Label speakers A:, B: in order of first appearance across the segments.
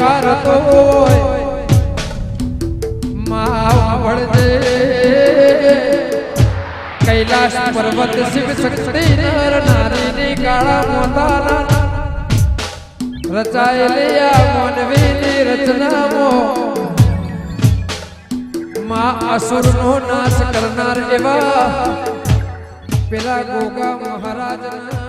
A: Car તો માવળજે કૈલાશ પર્વત શિવ શક્તિ નર નારીની કાળા મોતાના રચાયેલી આ માનવીની રચનામાં માં અસુરનો નાશ કરનાર એવા પેલા ગોગા મહારાજના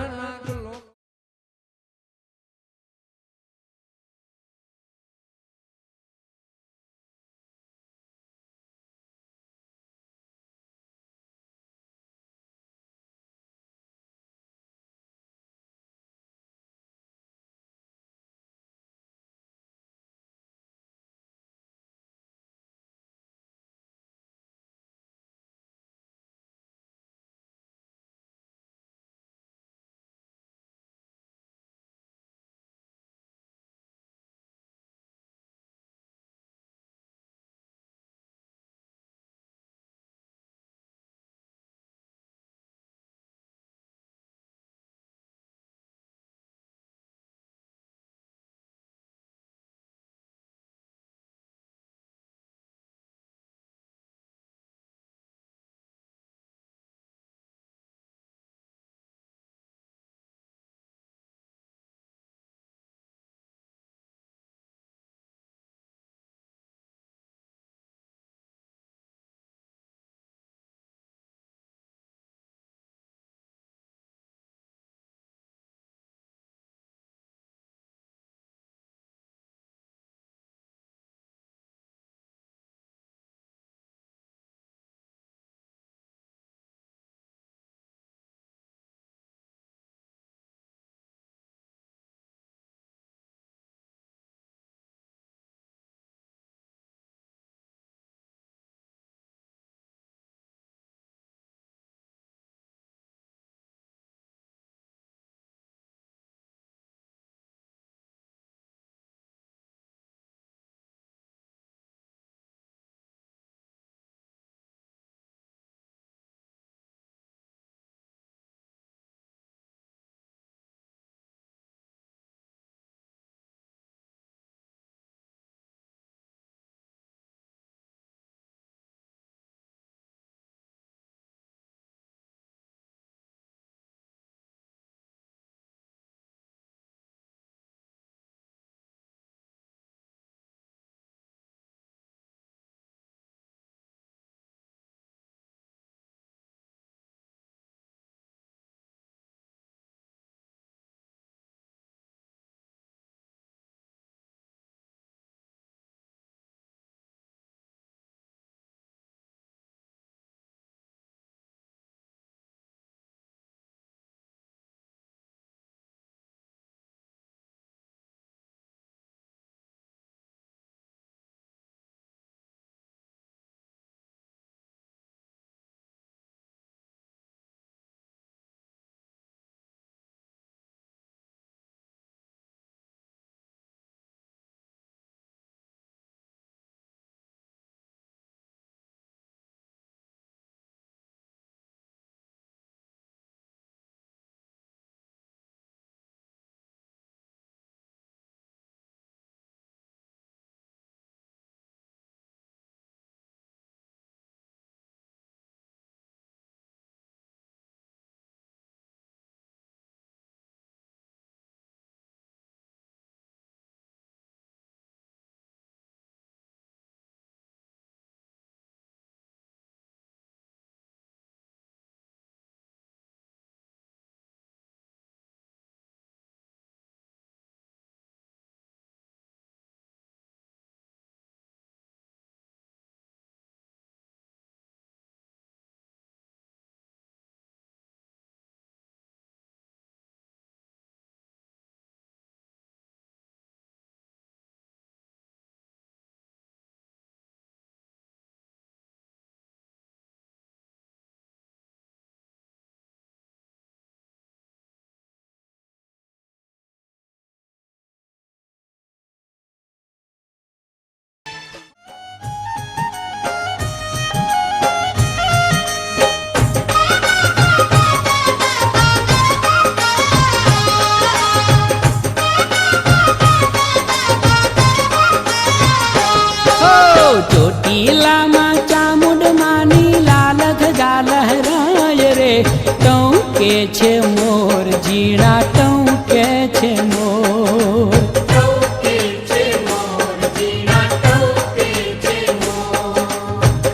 B: છે મોર, ઝીણા ટહુકે છે મોર.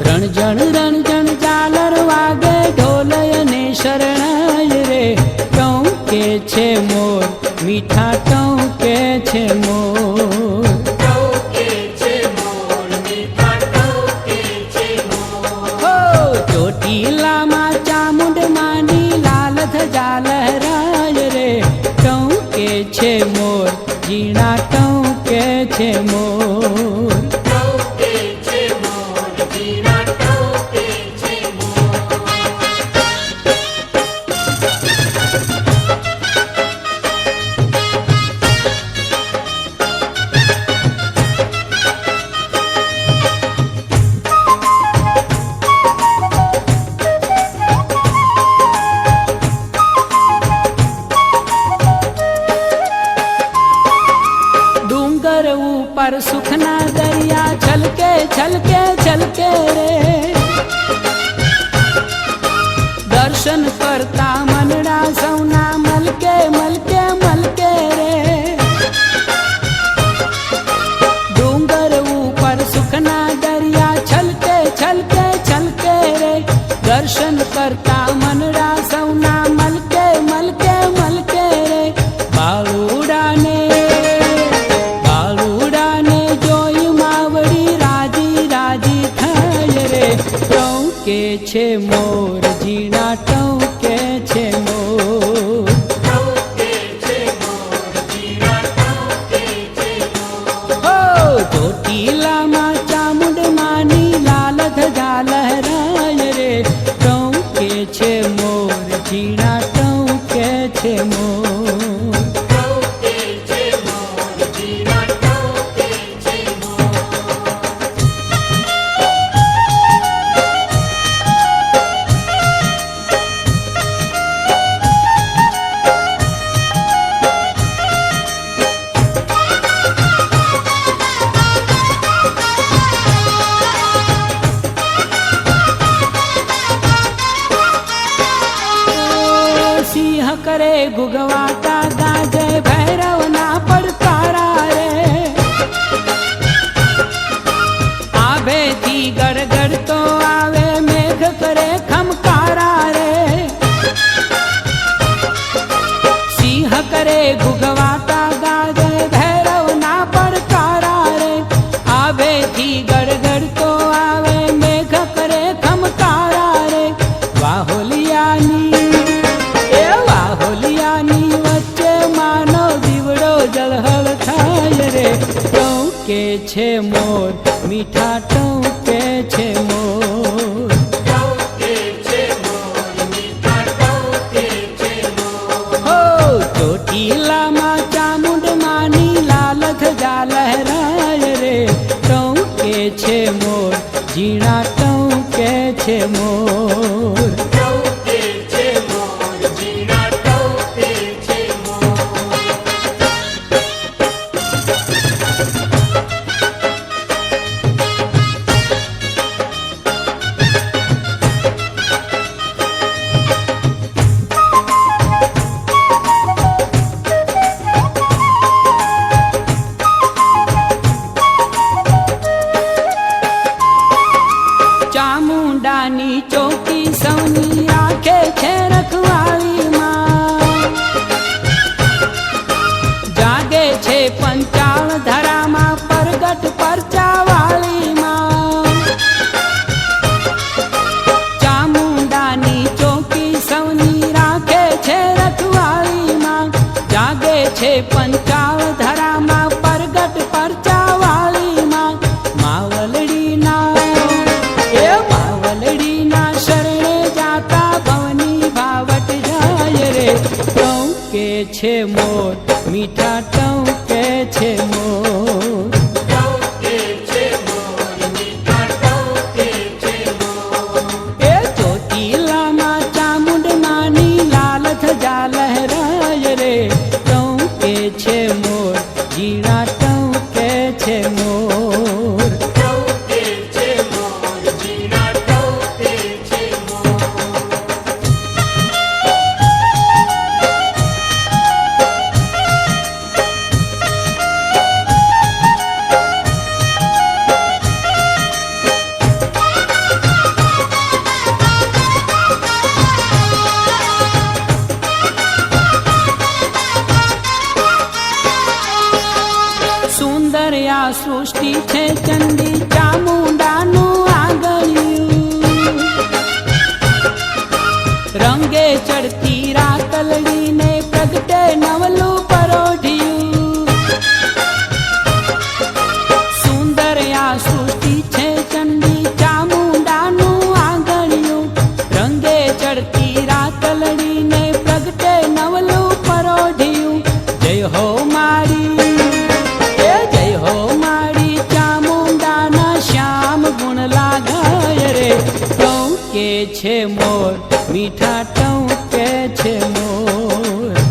B: રણજણ રણજણ ઝાલર વાગે ઢોલય ને શરણાય રે, ટહુકે છે મોર, મીઠા ટહુકે છે મોર. ચોટીલામાં ચામુંડ માની લાલ ધજા લહેરાય રે, ટહુકે છે મોર, ઝીણા ટહુકે છે મોર. पर सुखना दरिया छलके छलके छलके रे, दर्शन करता मनड़ा सौना मलके मलके मलके रे. डूंगर ऊपर सुखना दरिया छलके छलके छलके रे, दर्शन करता मनड़ा सौना मलके मलके मलके रे. बाळुड़ा ने ટહુકે છે મોર, ઝીણા ટહુકે છે મોર. ચોટીલામાં ચામુંડ માની લાલ ધજા લહેરાય રે, ટહુકે છે મોર, ઝીણા ટહુકે છે મોર. કરે ગુગવાટા ગાજે ભૈરવના પડકારા રે, આભેથી ગડગડતો આવે મેઘ કરે ખમકારા રે. સિંહ કરે ગુગવાટા ગાજે ભૈરવના પડકારા રે, આભેથી ગડગડતો આવે મેઘ કરે ખમકારા રે. વાહોલિયાની વચ્ચે માનવ દીવડો જળહળ થાય રે, ટહુકે છે મોર, મીઠા ટહુકે છે મોર. ચોટીલામાં ચામુંડ માની લાલ ધજા લહેરાય રે, ટહુકે છે મોર, ઝીણા ટહુકે છે મોર. ચામુંડાની ચોકી સૌની રાખે છે રખવાળીમાં, જાગે છે પંચાળ ધરામાં પરગટ પરચાવાળીમાં. ચામુંડાની ચોકી સૌની રાખે છે રખવાળીમાં, જાગે છે પંચાળ ધરામાં પરગટ પરચાવાળીમાં. માવલડીના શરણે જાતા ભવની ભાવટ જાય રે, ટહુકે છે મોર, મીઠા ટહુકે છે મોર. ચોટીલામાં ચામુંડ માની લાલ ધજા લહેરાય રે, ટહુકે છે મોર, ઝીણા ટહુકે છે મોર. ચંડી ચામુંડાનું આંગણિયું રંગે ચડતી રાતલડીને પ્રગટે નવલું પરોઢિયું સુંદર આ સૃષ્ટિ છે ચંડી ચામુંડાનું આંગણિયું રંગે ચડતી રાતલડીને પ્રગટે નવલું પરોઢિયું જય હો મારી જય હો મારી ચામુંડાના શ્યામ ગુણ લાગાય રે ટૌકે છે મોર મીઠા ટૌકે છે મોર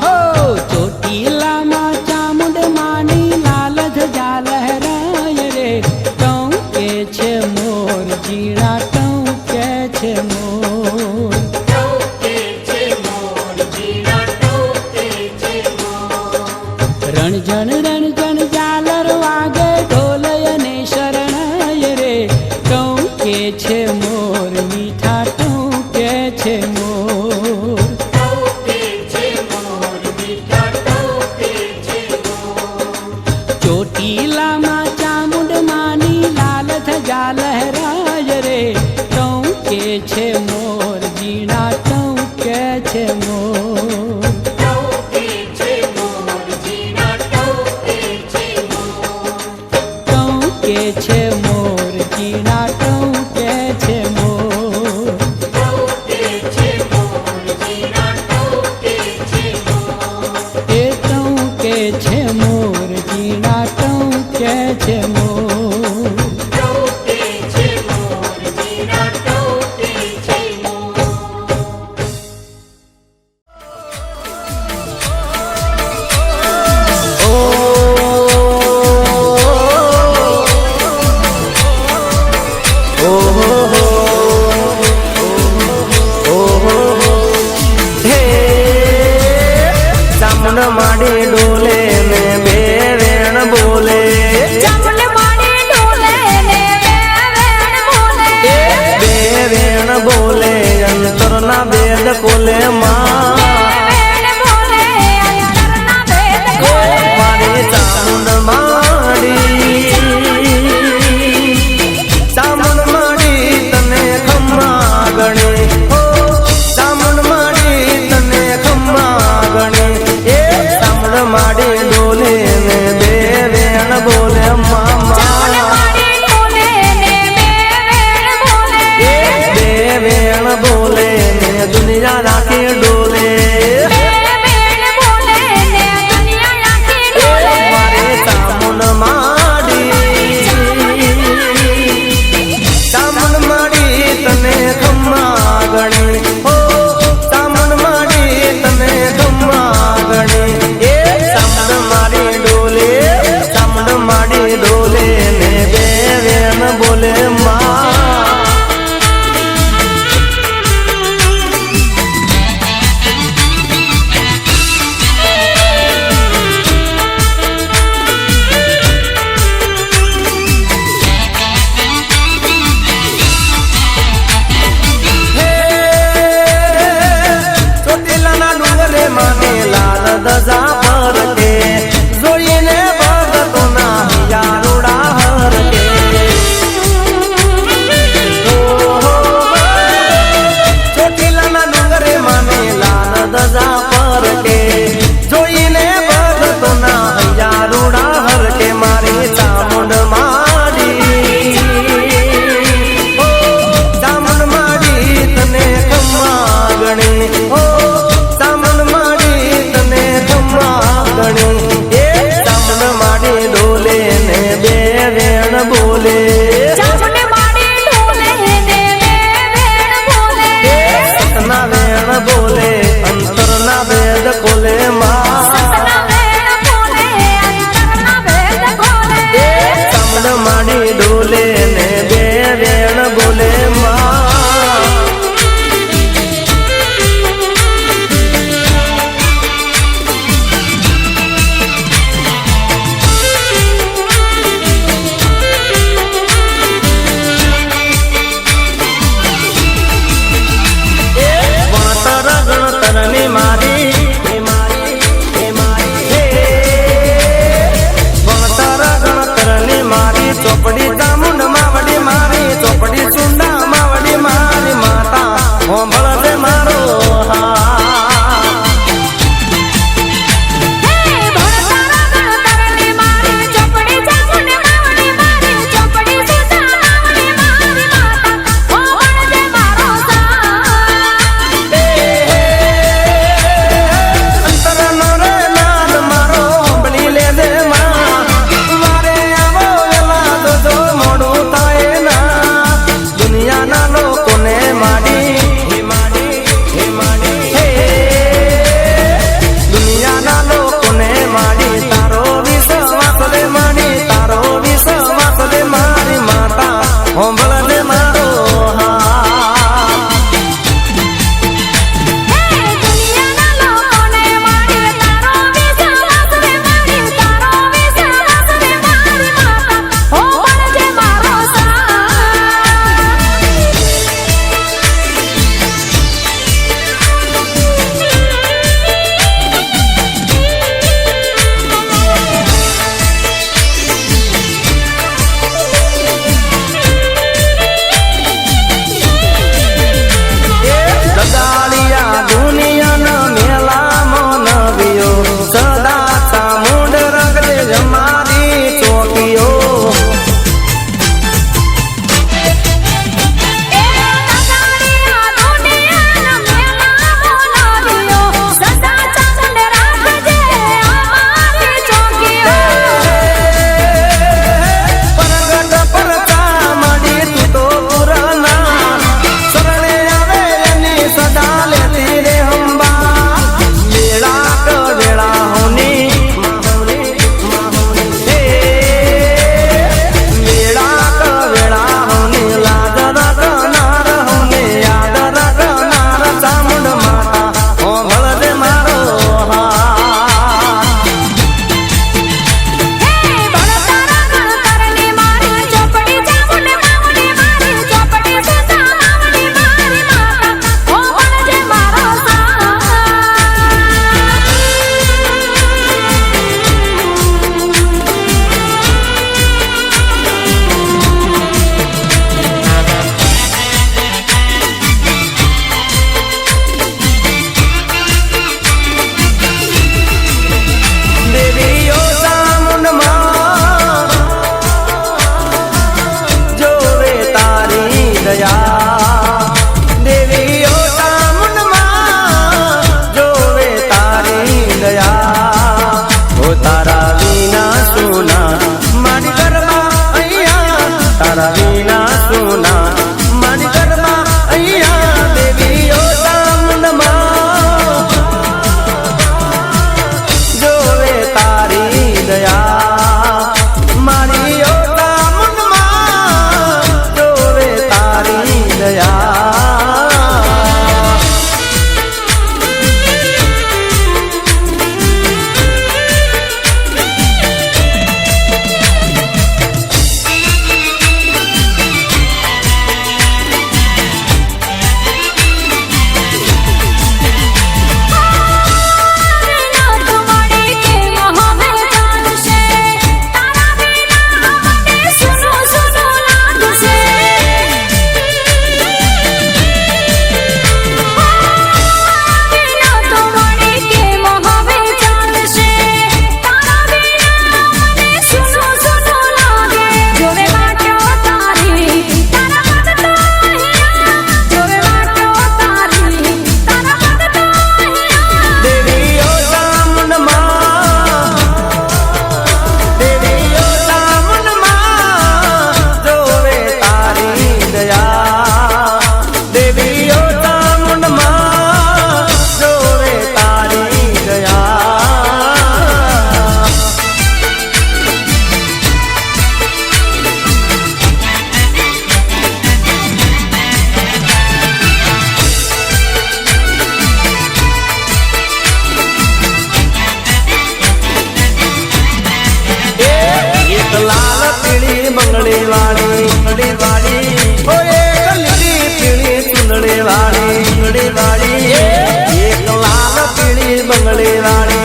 B: હો ચોટીલામાં ચામુંડ માની લાલ ધજા લહેરાય રે ટૌકે છે મોર જીણા ટૌકે છે મોર રણજણ રણજણ ઝાલર વાગે ઢોલ અને શરણાય રે ટૌકે છે મોર મીઠા ટૌકે છે મોર ચોટીલામાં ચામુંડ માની લાલ ધજા લહેરાય રે ટૌકે છે મોર જીણા ટૌકે છે મોર ટૌકે છે મોર જીણા ટૌકે છે મોર એ ટૌકે છે મોર જીણા ટૌકે છે મોર
C: ચામુંડ માડી ડોલે ને બે વેણ બોલે બે વેણ બોલે અંતરના વેદ કોલે માં મારી ચામુંડ માડી તને ખમ્મા ગણે ચામુંડ માડી તને ખમ્મા ગણે એ ચામુંડ માડી ડોલે ને બે વેણ બોલે મામા બે વેણ બોલે ને દુનિયા રાખી ડોલે મારે ચામુંડ માડી તને ખમ્મા ગણે હો ચામુંડ માડી તને ખમ્મા ગણે એ ચામુંડ માડી ડોલે ચામુંડ માડી હોંભળને મારો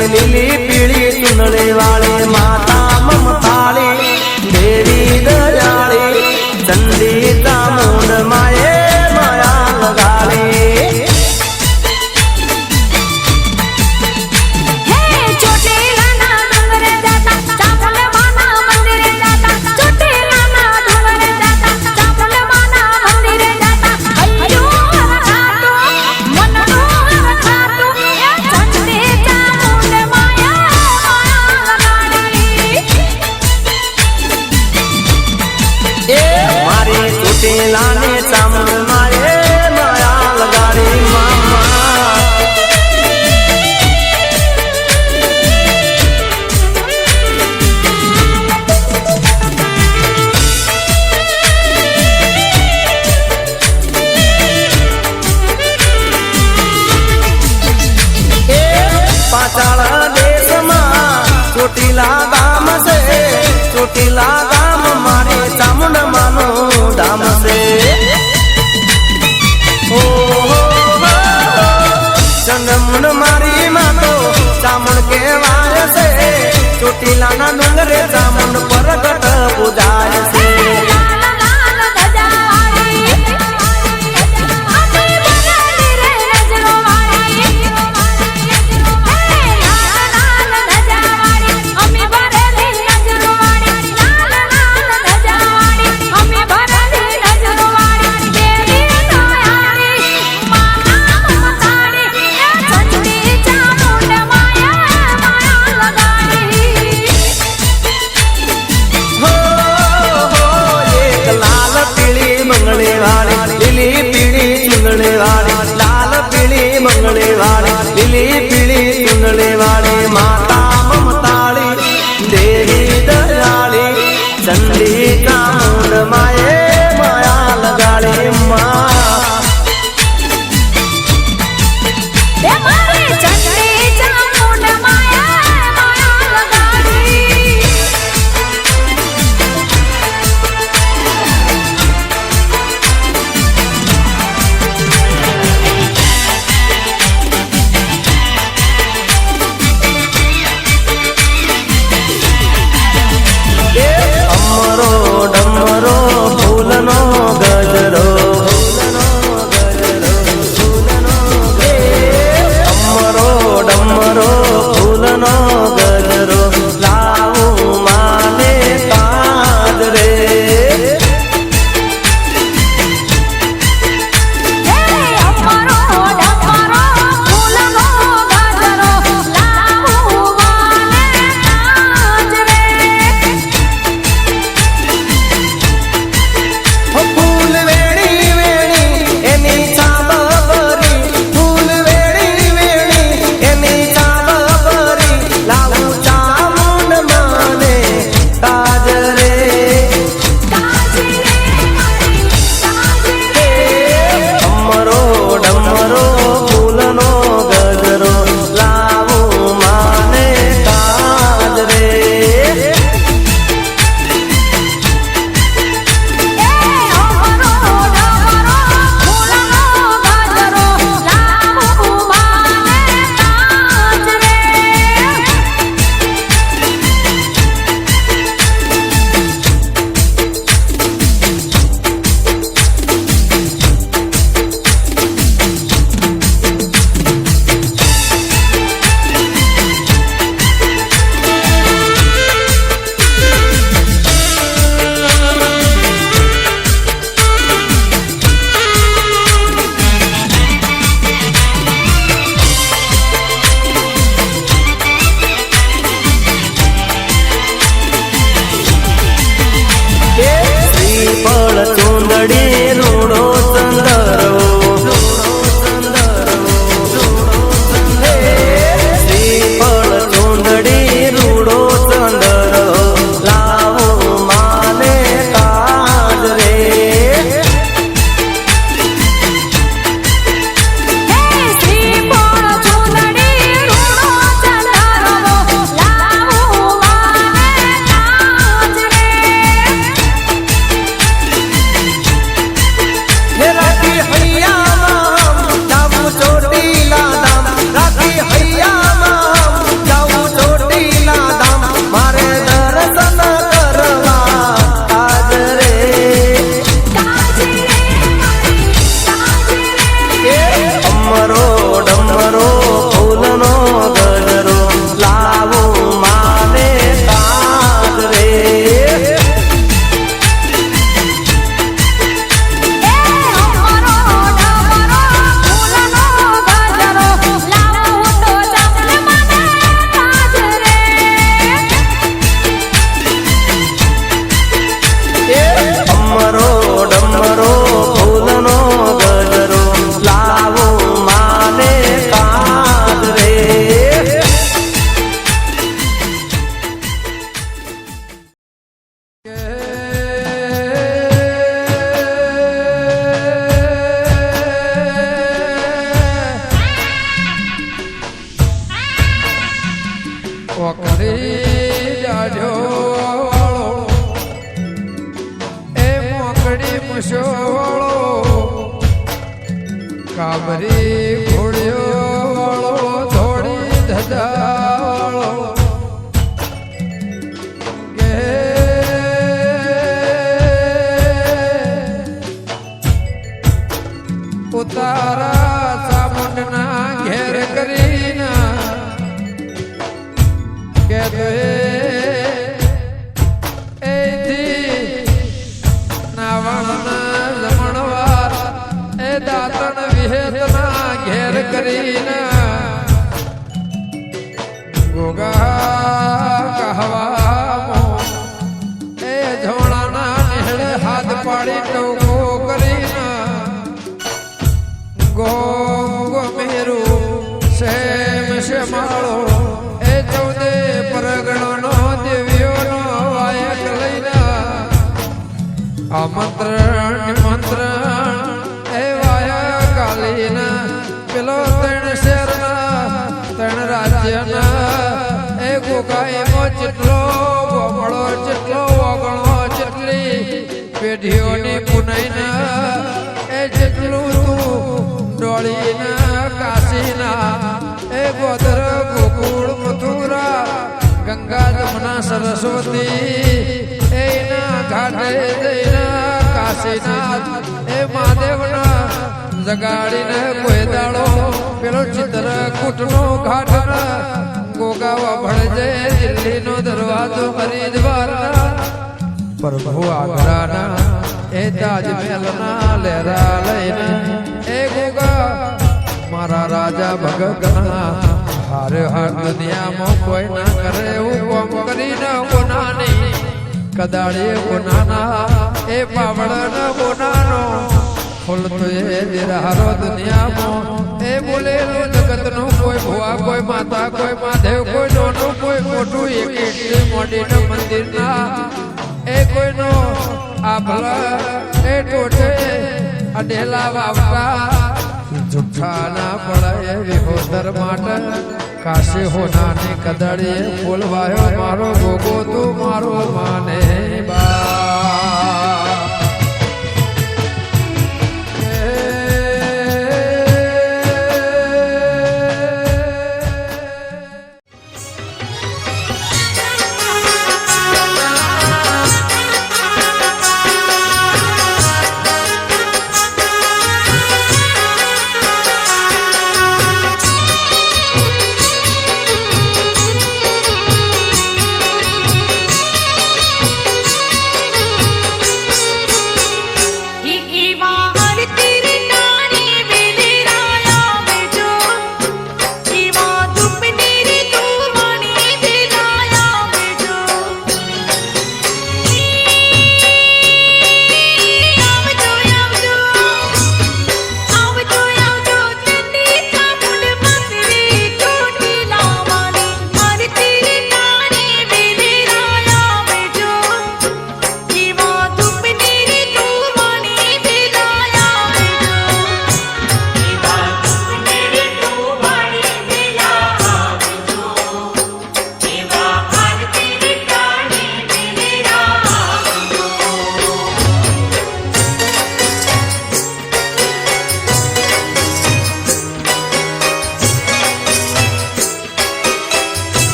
C: લીલી પીળી ચુંદડી વાળી માતા મમતાળી દેવી દયાળી ચંડી ચામુંડ માએ માયા લગાડી ચોટીલા ગામ છે ચોટીલા ગામ મારી ચામુંડ માનું ધામ છે ચંદમુંડ મારી માતો ચામુંડ કહેવાય છે ચોટીલાના ડુંગરે ચામુંડ પ્રગટ પૂજાય છે
A: કાબરી જાડ્યો એ મોકડી મુશો કાબરી ઘોડ્યો થોડી ધજાળો કે ઉતારા સામુંડના ઘેર કરીના કે એથી નાવણના જમણવાર એ દાતણ વિહેતના ઘેર કરીના ગોગા કહેવામો એ ઝોણાના નેહળે હાથ પાડી ટોકો કરીના ગો મેરુ શેમ શેમાળો એ ચૌદે પરગણનો દેવીઓનો વાયક લઈને આમંત્રણ નિમંત્રણ એ વાયા કાલીના પેલો ત્રણ શેરના ત્રણ રાજ્યના એ ગોગાઈનો જેટલો ગોમળો જેટલો ઓગણો જેટલી પેઢીઓની પુનઈના એ જેટલું તું ડોળીના કાશીના એ ગોદર ગોકુળ મથુરા ગંગા જમના સરસ્વતી એના ઘાટે જઈના કાશીનાથ એ મહાદેવના જગાડીને કોઈ દાડો પેલો ચિત્રકૂટનો ઘાટ ગોગાવા ભળજે દિલ્હીનો દરવાજો હરિદ્વારના પ્રભુ આગ્રાના એ તાજમહેલના લહેરા લઈને એ ગોગા મારા રાજા ભગતના હારે હાર દુનિયામાં કોઈ ના કરે એવું કોમ કરીને કોનાની કદાળીએ કોનાના એ પાવળના કોનાનો ફૂલતો એ દિરારો દુનિયામાં એ બોલેલું જગતનું કોઈ ભુવા કોઈ માતા કોઈ મહાદેવ કોઈ નાનું કોઈ મોટું એક એટલી મોડીના મંદિરના એ કોઈનો આભલા એ ટોટે અઢેલા વાવટા જુઠ્ઠા ના પડાય વિહોદર માટે કાશી હોનાની કદડીએ બોલવાયો મારો ગોગો તું મારો માને બા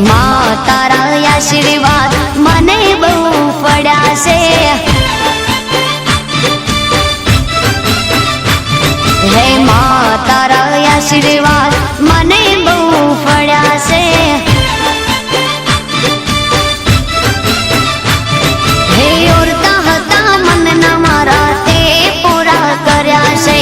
D: માં તારા આશીર્વાદ મને બહુ પડ્યા છે. હે માં તારા આશીર્વાદ મને બહુ પડ્યા છે. હે ઓરતા હતા મનના મારા તે પૂરા કર્યા છે.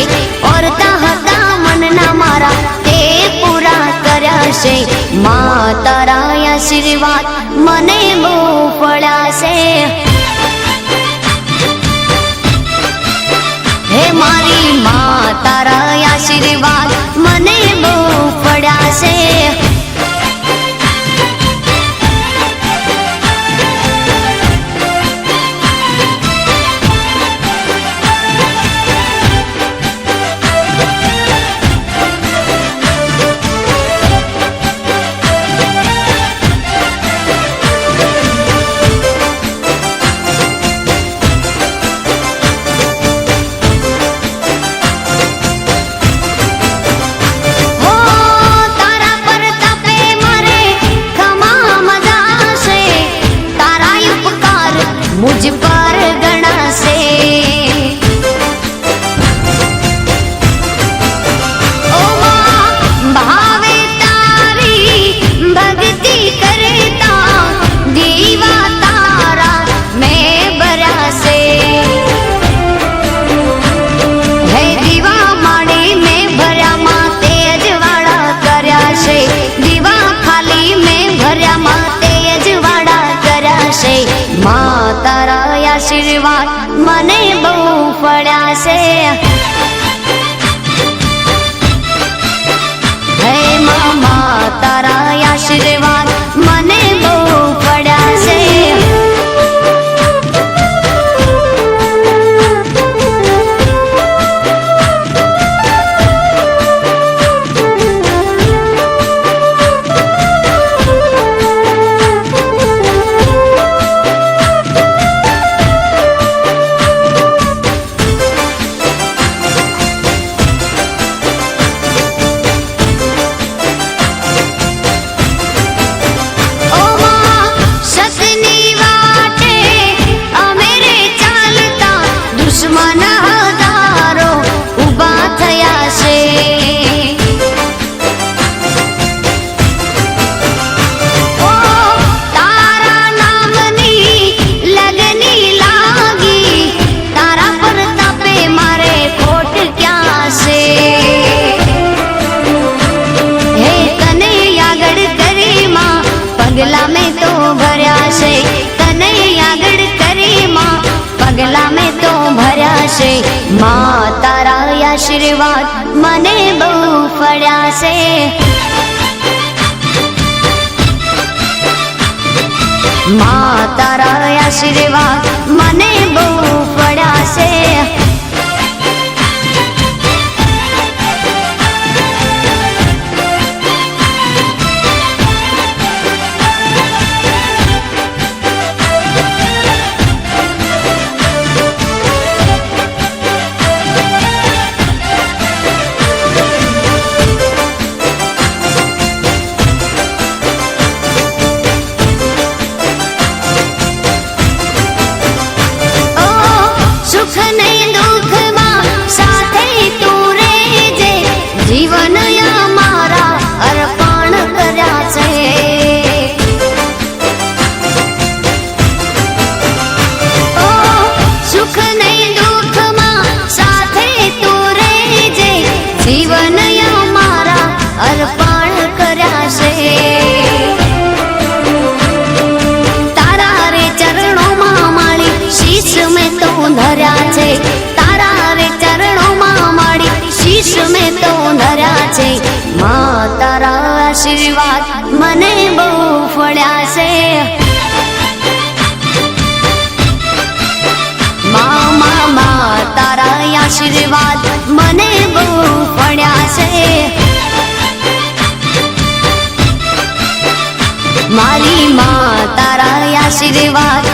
D: ઓરતા હતા મનના મારા તે પૂરા કર્યા છે. માં તારા આશીર્વાદ મને બહુ પડ્યા છે. હે મારી માં તારા આશીર્વાદ મને બહુ પડ્યા છે. मुझ पर गणा से ओ मां भावे तारी भक्ति करता दीवा तारा मैं बरा से. है दीवा माड़ी में भर्या मां तेज वाड़ा कर्या છે. दीवा खाली में भर्या मां तेज वाड़ा કર્યા છે. માં તારા આશીર્વાદ મને બહુ પડ્યા છે. હે માં તારા આશીર્વાદ મને બહુ પડ્યા છે. દુશ્મન હજારો ઊભા થયા છે. ઓ તારા નામની લગની લાગી. તારા પર તાપે મારે ખોટ ક્યાં છે. હે તને આગળ કરી માં પગલા મેં તો ભર્યા છે. તને આગળ કરી માં પગલા મેં તો ભર્યા છે. માં તારા આશીર્વાદ મને બહુ પડ્યા છે. માં તારા આશીર્વાદ મને બહુ પડ્યા છે. જીવન મારા અર્પણ કર્યા છે. ઓ સુખ નહીં દુઃખમાં સાથે તું રહેજે. જીવન મારા અર્પણ કર્યા છે. તારા રે ચરણોમાં માળી શીશ મેં તો ધર્યા છે. તારા રે ચરણોમાં માળી શીશ મેં તો ધર્યા છે. માં તારા આશીર્વાદ મને બહુ પડ્યા છે. માં તારા આશીર્વાદ મને બહુ પડ્યા છે. મારી માં તારા આશીર્વાદ